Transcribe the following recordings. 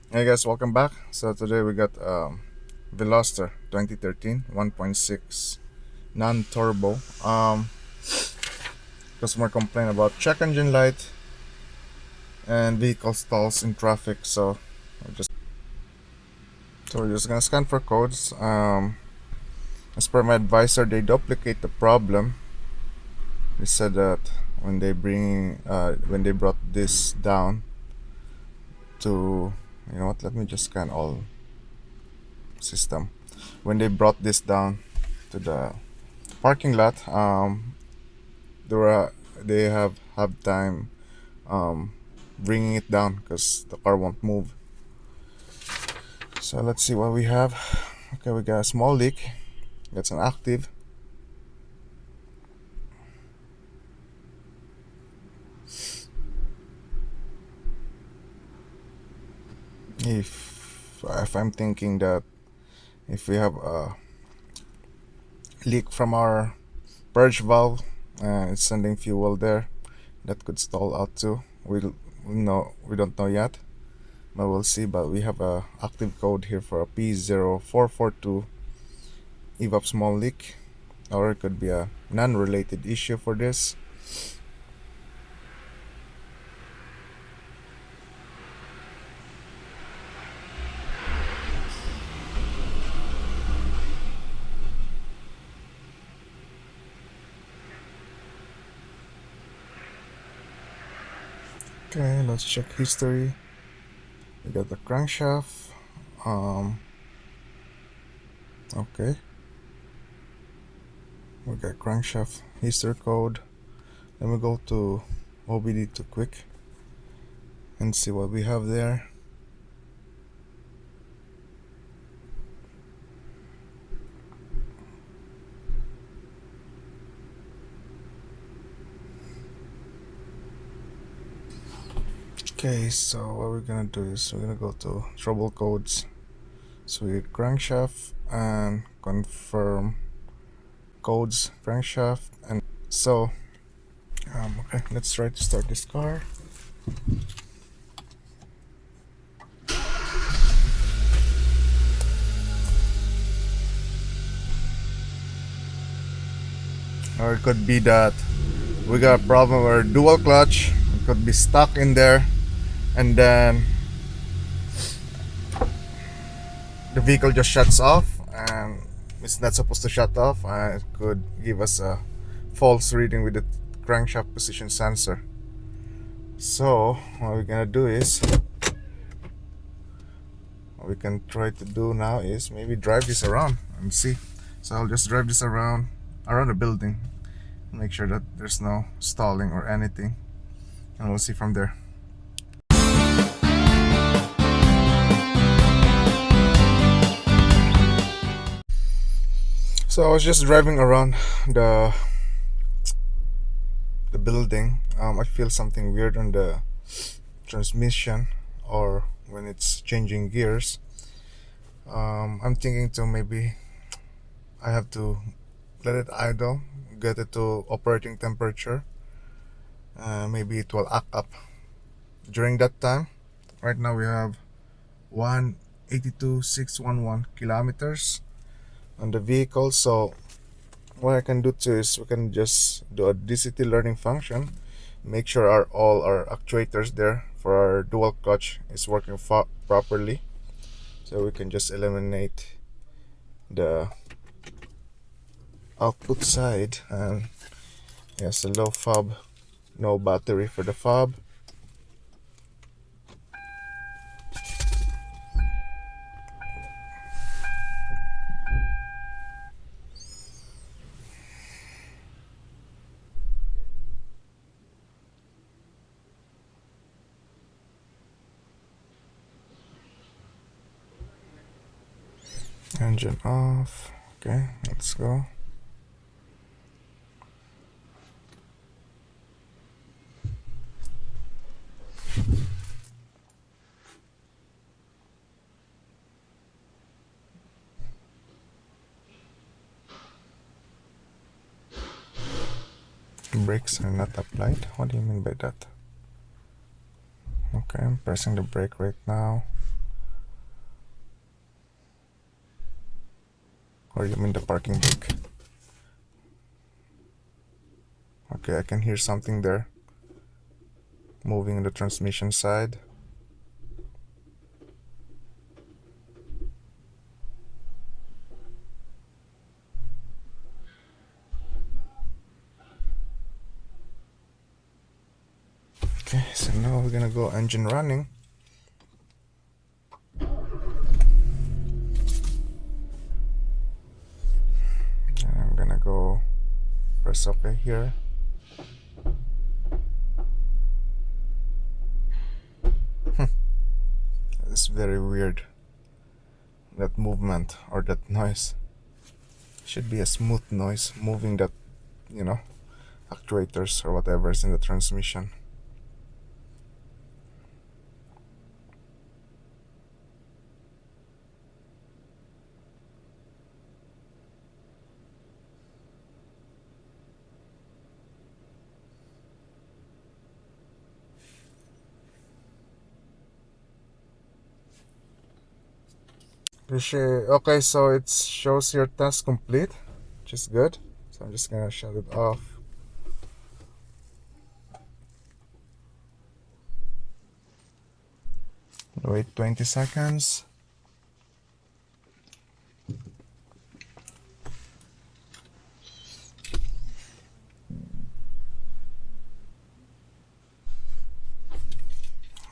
Hey guys, welcome back. So today we got Veloster 2013 1.6 non-turbo. Customer complained about check engine light and vehicle stalls in traffic. We're just gonna scan for codes. As per my advisor, they duplicate the problem. They said that when they brought this down to, you know what? Let me just scan all system. When they brought this down to the parking lot, they were they have time bringing it down because the car won't move. So let's see what we have. Okay, we got a small leak. That's an active. If I'm thinking that if we have a leak from our purge valve and it's sending fuel there, that could stall out too. We don't know yet, but we'll see. But we have a active code here for a P0442 Evap small leak, or it could be a non-related issue for this. Okay, let's check history. We got the crankshaft. Okay, we got crankshaft history code. Let me go to OBD to quick and see what we have there. Okay, so what we're gonna do is we're gonna go to trouble codes. So we get crankshaft and confirm codes crankshaft. And so okay, let's try to start this car. Or it could be that we got a problem with our dual clutch. It could be stuck in there, and then the vehicle just shuts off, and it's not supposed to shut off, and it could give us a false reading with the crankshaft position sensor. So what we're gonna do is, what we can try to do now is maybe drive this around and see. So I'll just drive this around the building, make sure that there's no stalling or anything, and we'll see from there. So I was just driving around the building. I feel something weird on the transmission or when it's changing gears. I'm thinking to maybe I have to let it idle, get it to operating temperature. Maybe it will act up during that time. Right now we have 182,611 kilometers on the vehicle. So what I can do too is we can just do a DCT learning function, make sure all our actuators there for our dual clutch is working properly. So we can just eliminate the output side, and yes, a low fob, no battery for the fob. Engine off. Okay, let's go. Brakes are not applied. What do you mean by that? Okay, I'm pressing the brake right now. Or you mean the parking brake? Okay, I can hear something there moving on the transmission side. Okay, so now we're gonna go engine running. And I'm gonna go press OK here. It's very weird, that movement or that noise. Should be a smooth noise moving that, actuators or whatever is in the transmission. Okay, so it shows your task complete, which is good. So I'm just gonna shut it off. Wait 20 seconds.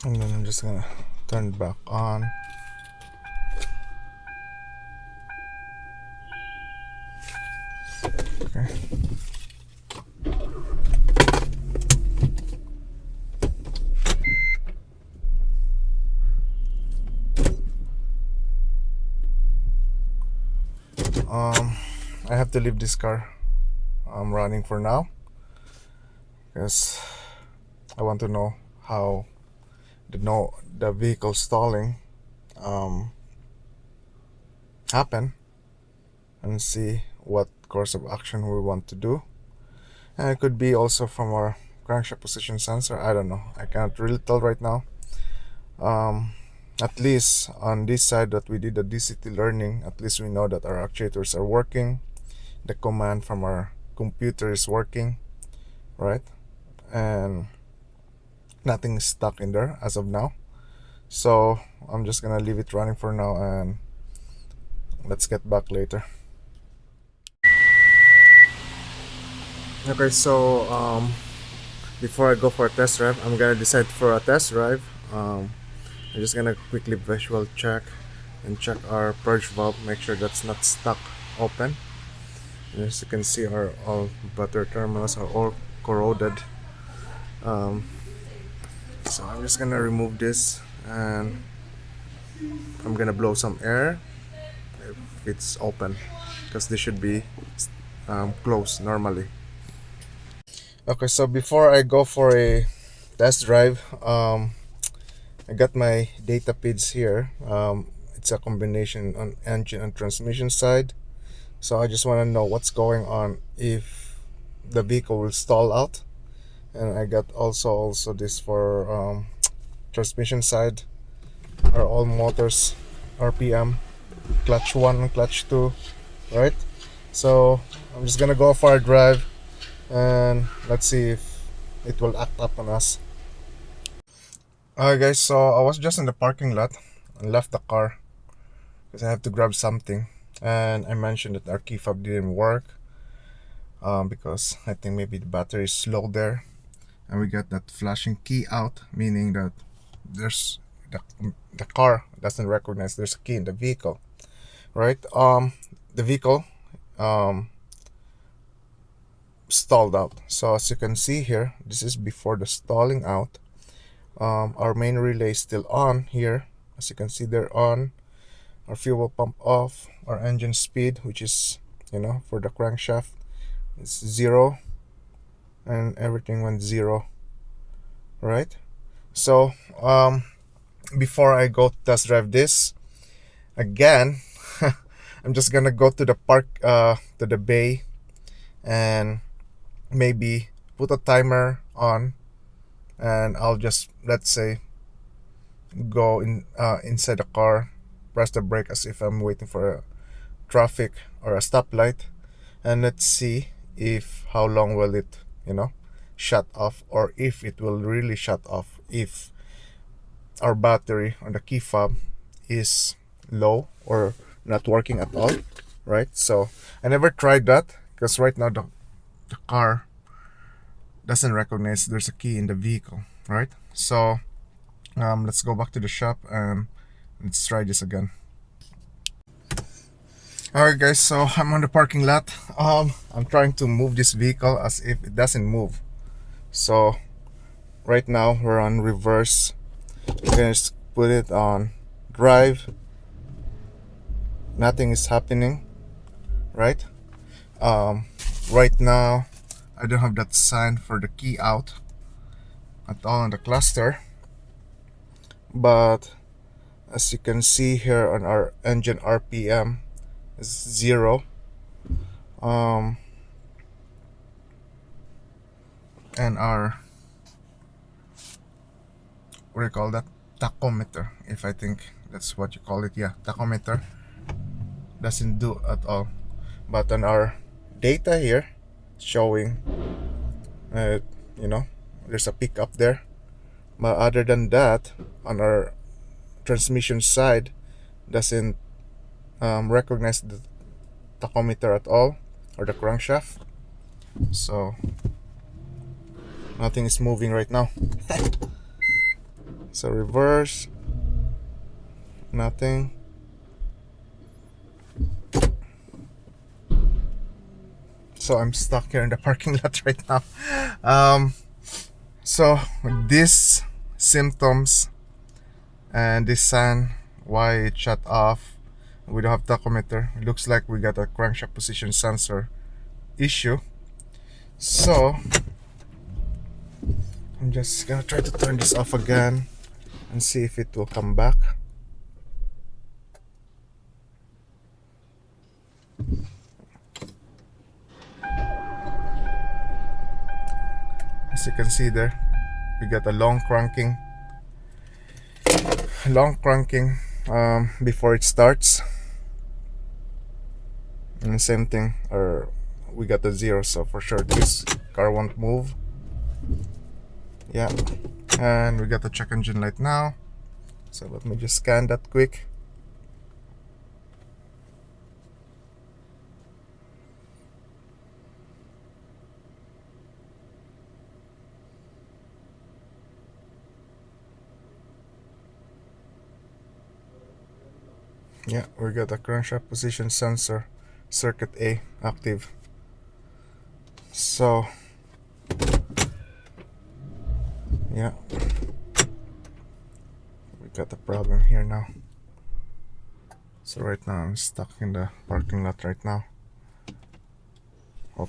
And then I'm just gonna turn it back on. Okay. I have to leave this car running for now because I want to know how the vehicle stalling happen and see what course of action we want to do. And it could be also from our crankshaft position sensor. I don't know. I can't really tell right now. At least on this side that we did the DCT learning, at least we know that our actuators are working. The command from our computer is working, right? And nothing is stuck in there as of now. So I'm just gonna leave it running for now and let's get back later. Okay, so before I go for a test drive, I'm gonna decide for a test drive. I'm just gonna quickly visual check and check our purge valve, make sure that's not stuck open. And as you can see, our all butter terminals are all corroded. So I'm just gonna remove this and I'm gonna blow some air if it's open, because this should be closed normally. Okay, so before I go for a test drive, I got my data feeds here. It's a combination on engine and transmission side. So I just want to know what's going on if the vehicle will stall out. And I got also this for transmission side, are all motors RPM, clutch 1 and clutch 2, right? So I'm just gonna go for a drive and let's see if it will act up on us. Alright guys, so I was just in the parking lot and left the car because I have to grab something, and I mentioned that our key fob didn't work because I think maybe the battery is low there, and we got that flashing key out, meaning that there's the car doesn't recognize there's a key in the vehicle, right? The vehicle stalled out. So as you can see here, this is before the stalling out. Our main relay is still on here, as you can see they're on. Our fuel pump off. Our engine speed, which is for the crankshaft, it's 0, and everything went 0, right? So before I go test drive this again, I'm just gonna go to the park, to the bay, and maybe put a timer on, and I'll just, let's say, go inside the car, press the brake as if I'm waiting for a traffic or a stoplight, and let's see if how long will it, shut off, or if it will really shut off if our battery or the key fob is low or not working at all, right? So I never tried that because right now the car doesn't recognize there's a key in the vehicle, right? So let's go back to the shop and let's try this again. Alright guys, so I'm on the parking lot. I'm trying to move this vehicle as if it doesn't move. So right now we're on reverse. We're gonna just put it on drive. Nothing is happening, right? Right now I don't have that sign for the key out at all on the cluster, but as you can see here on our engine RPM is 0. And our, what do you call that, tachometer, if I think that's what you call it, yeah, tachometer, doesn't do at all. But on our data here showing there's a pickup there, but other than that, on our transmission side doesn't recognize the tachometer at all, or the crankshaft. So nothing is moving right now. So reverse, nothing. So I'm stuck here in the parking lot right now. So these symptoms and this sign why it shut off, we don't have tachometer. It looks like we got a crankshaft position sensor issue. So I'm just gonna try to turn this off again and see if it will come back. As you can see there, we got a long cranking before it starts, and the same thing, or we got a 0, so for sure this car won't move. Yeah, and we got the check engine light now, so let me just scan that quick. Yeah, we got a crankshaft position sensor circuit A active. So yeah, we got a problem here now. So right now I'm stuck in the parking lot right now. Oh.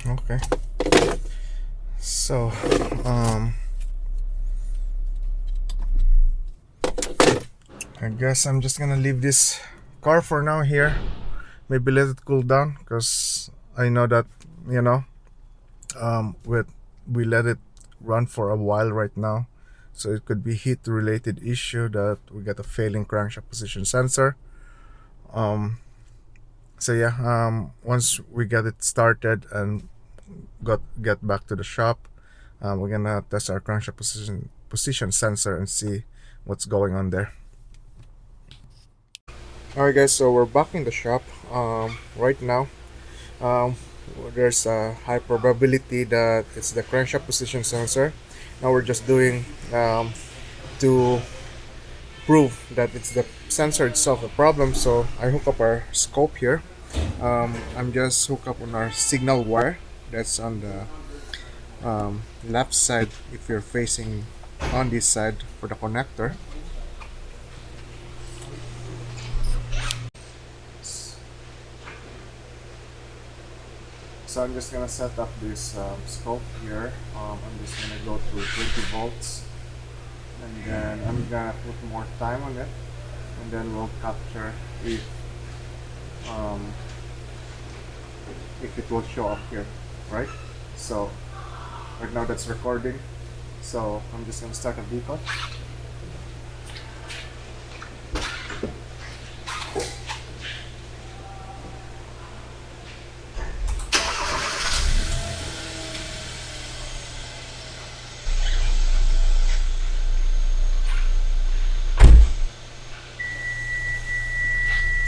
Okay. So I guess I'm just gonna leave this car for now here. Maybe let it cool down, because I know that we let it run for a while right now, so it could be heat related issue that we got a failing crankshaft position sensor. So yeah, once we get it started and get back to the shop, we're gonna test our crankshaft position sensor and see what's going on there. Alright guys, so we're back in the shop. Right now there's a high probability that it's the crankshaft position sensor. Now we're just doing to prove that it's the sensor itself the problem. So I hook up our scope here. I'm just hooked up on our signal wire that's on the left side if you're facing on this side for the connector. So I'm just gonna set up this scope here. I'm just gonna go to 20 volts, and then I'm gonna put more time on it, and then we'll capture if it will show up here, right? So Right now that's recording. So I'm just gonna start a beacon.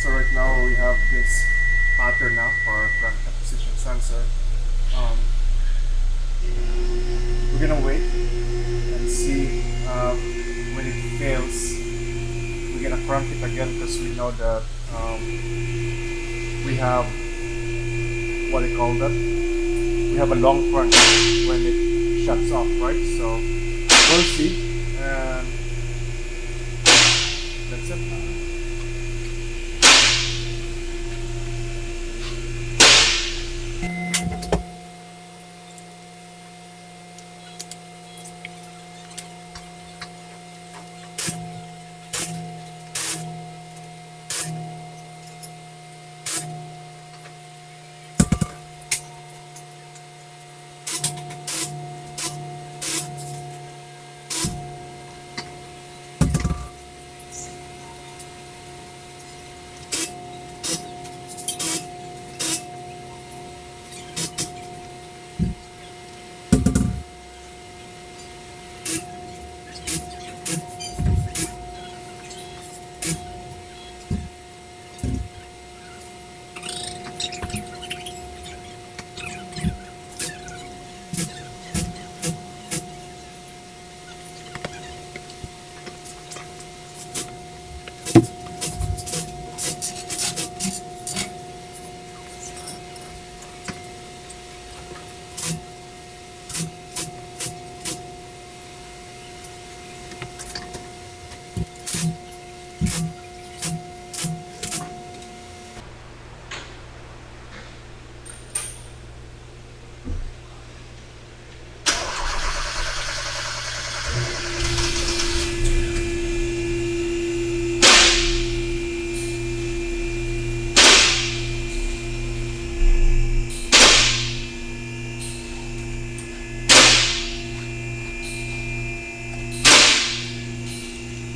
So right now we have this pattern now for our crankshaft position sensor. Um, we're gonna wait and see when it fails. We're gonna crank it again because we know that we have what do you call that? We have a long crank when it shuts off, right? So we'll see, and that's it.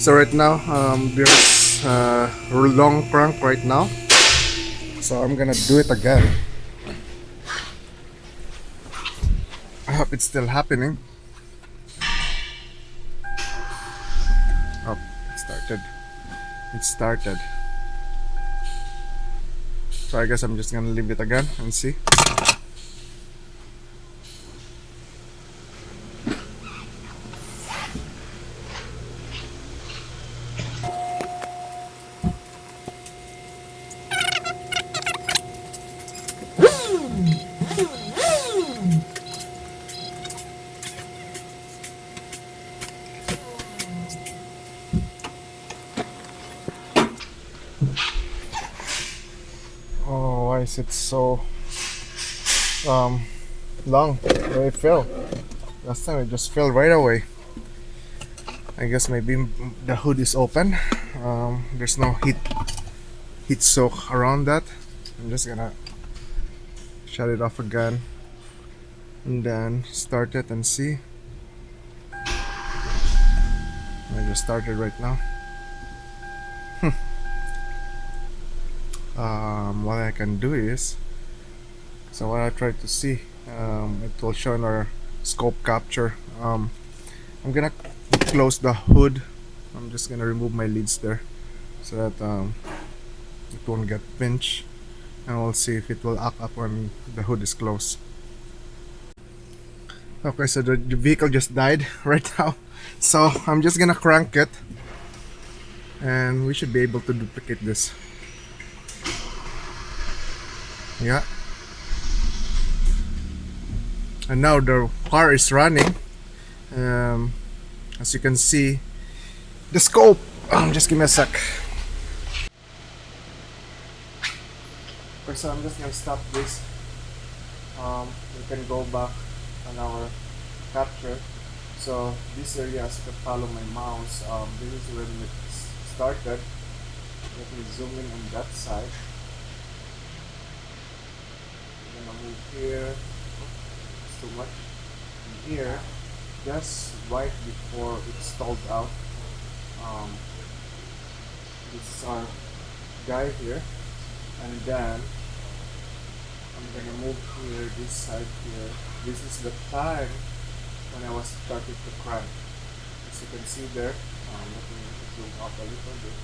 So right now, there's a long crank right now. So I'm gonna do it again. I hope it's still happening. Oh, it started. It started. So I guess I'm just gonna leave it again and see. Oh, why is it so long? Where it fell? Last time it just fell right away. I guess maybe the hood is open. There's no heat soak around that. I'm just gonna shut it off again and then start it and see. I just started right now. What I can do is, so what I try to see, it will show in our scope capture. I'm gonna close the hood. I'm just gonna remove my leads there so that it won't get pinched, and we'll see if it will act up when the hood is closed. Okay, so the vehicle just died right now, so I'm just gonna crank it and we should be able to duplicate this. Yeah, and now the car is running. As you can see, the scope. Just give me a sec. Okay, so I'm just gonna stop this. We can go back on our capture. So this area, as you can follow my mouse, this is when it started. Let me zoom in on that side. I'm gonna move here. It's too much. here, just right before it stalled out, um, this is our guy here, and then I'm gonna move here, this side here. This is the time when I was starting to crank. As you can see there, let me zoom up a little bit.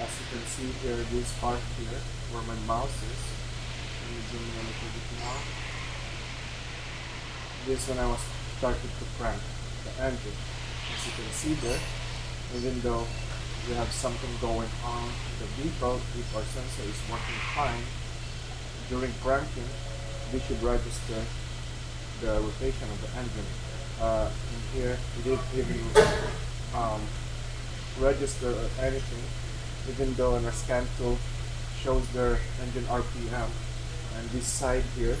As you can see here, this part here, where my mouse is, let me zoom in a little bit more. This is when I was starting to crank the engine. As you can see there, even though we have something going on in the vehicle, if our sensor is working fine, during cranking, this should register the rotation of the engine. In here, it didn't even register or anything, even though in our scan tool shows their engine RPM. And this side here,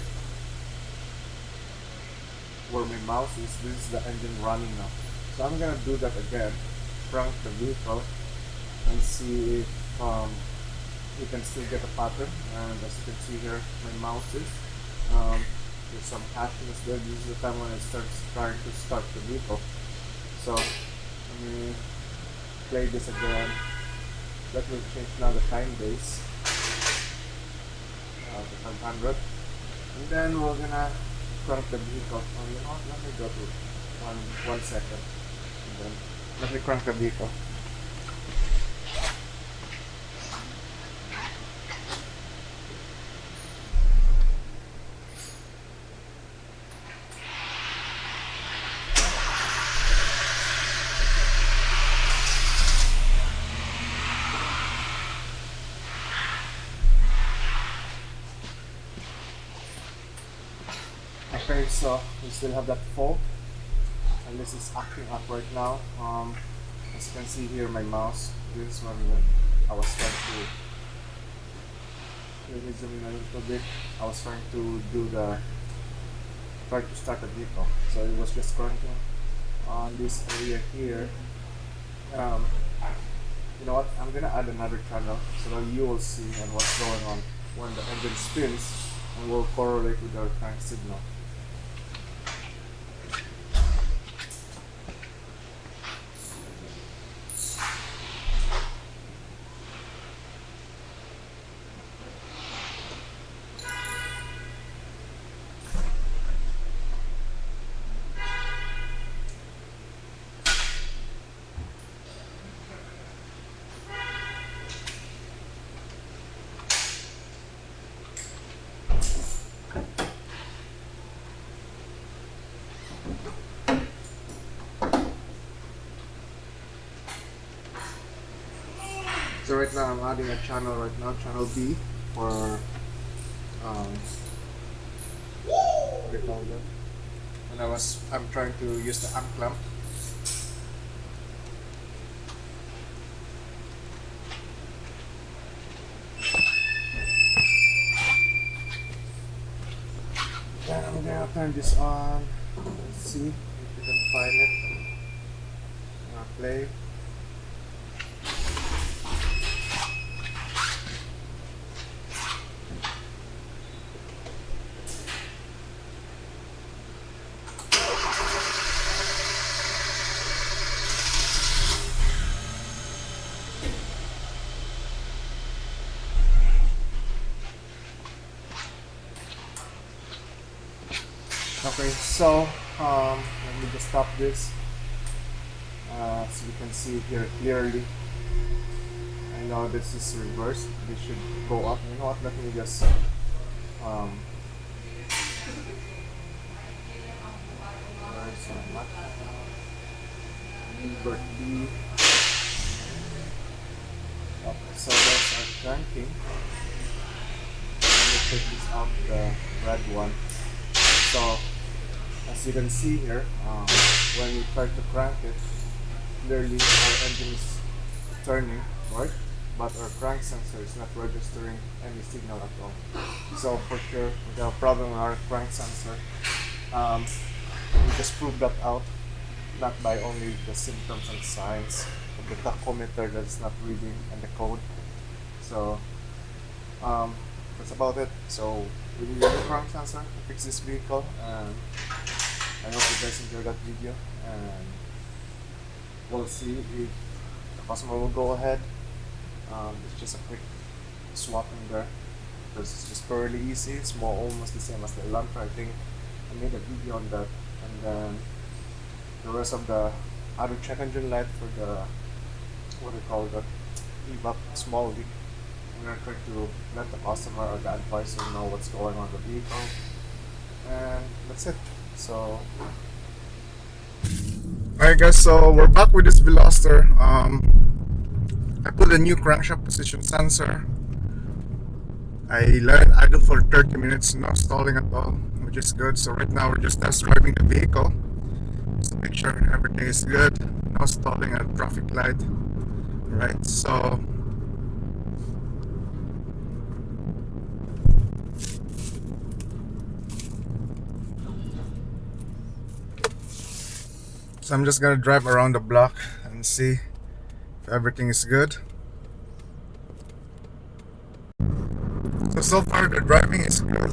where my mouse is, this is the engine running now. So I'm gonna do that again, crank the vehicle, and see if you can still get a pattern. And as you can see here, my mouse is there's some hashiness there. This is the time when it starts trying to start the vehicle. So let me play this again. Let me change now the time base to 500, and then we're gonna crank the vehicle. Oh, you know what? Let me go to one second, and then let me crank the vehicle. Okay, so we still have that fault, and this is acting up right now. As you can see here, my mouse, this is when I was trying to, let me zoom in a little bit. I was trying to try to start the vehicle, so it was just cranking on this area here. You know what, I'm gonna add another channel so that you will see and what's going on when the engine spins, and will correlate with our crank signal. So right now I'm adding a channel right now, channel B, for what do you call that? And I'm trying to use the amp clamp. Then I'm gonna turn this on. Let's see if you can find it. I'm gonna play. Okay, so let me just stop this. So you can see here clearly. I know this is reversed. This should go up. You know what? Let me just invert B. Okay, so that's our cranking. Let me take this out, the red one. So as you can see here, when we try to crank it, clearly our engine is turning, right? But our crank sensor is not registering any signal at all. So for sure, we have a problem with our crank sensor. We just proved that out, not by only the symptoms and signs of the tachometer that's not reading and the code. So that's about it. So we will use the crank sensor to fix this vehicle, and I hope you guys enjoyed that video, and we'll see if the customer will go ahead. It's just a quick swap in there because it's just fairly easy. It's more almost the same as the Elantra. I think I made a video on that, and then the rest of the other check engine light for the, what do you call that, Evap small leak. I'm gonna try to let the customer or the advisor know what's going on with the vehicle, and that's it. So alright guys, so we're back with this Veloster. I put a new crankshaft position sensor. I let it idle for 30 minutes, no stalling at all, which is good. So right now we're just test driving the vehicle, just to make sure everything is good, no stalling at traffic light. Right, so I'm just gonna drive around the block and see if everything is good. So far the driving is good.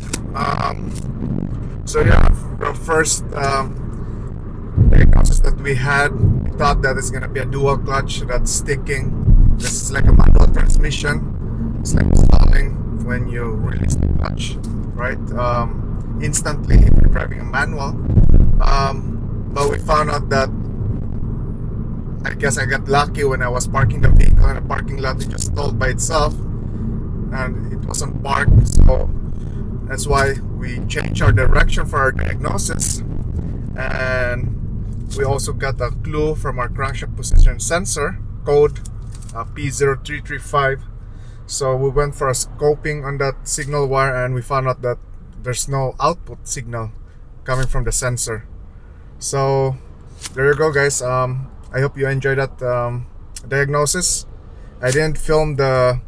So yeah, the first diagnosis that we had, we thought that it's gonna be a dual clutch that's sticking. This is like a manual transmission. It's like stalling when you release the clutch, right? Instantly if you're driving a manual. But we found out that, I guess I got lucky when I was parking the vehicle in a parking lot. It just stalled by itself and it wasn't parked, so that's why we changed our direction for our diagnosis. And we also got a clue from our crankshaft position sensor code P0335. So we went for a scoping on that signal wire, and we found out that there's no output signal coming from the sensor. So there you go guys. I hope you enjoyed that diagnosis. I didn't film the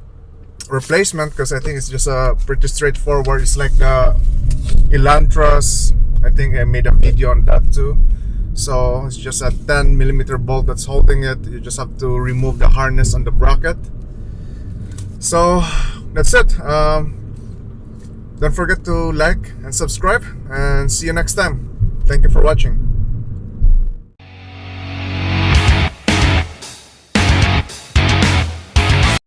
replacement because I think it's just pretty straightforward. It's like the Elantras. I think I made a video on that too. So it's just a 10mm bolt that's holding it. You just have to remove the harness on the bracket. So that's it. Don't forget to like and subscribe, and see you next time. Thank you for watching.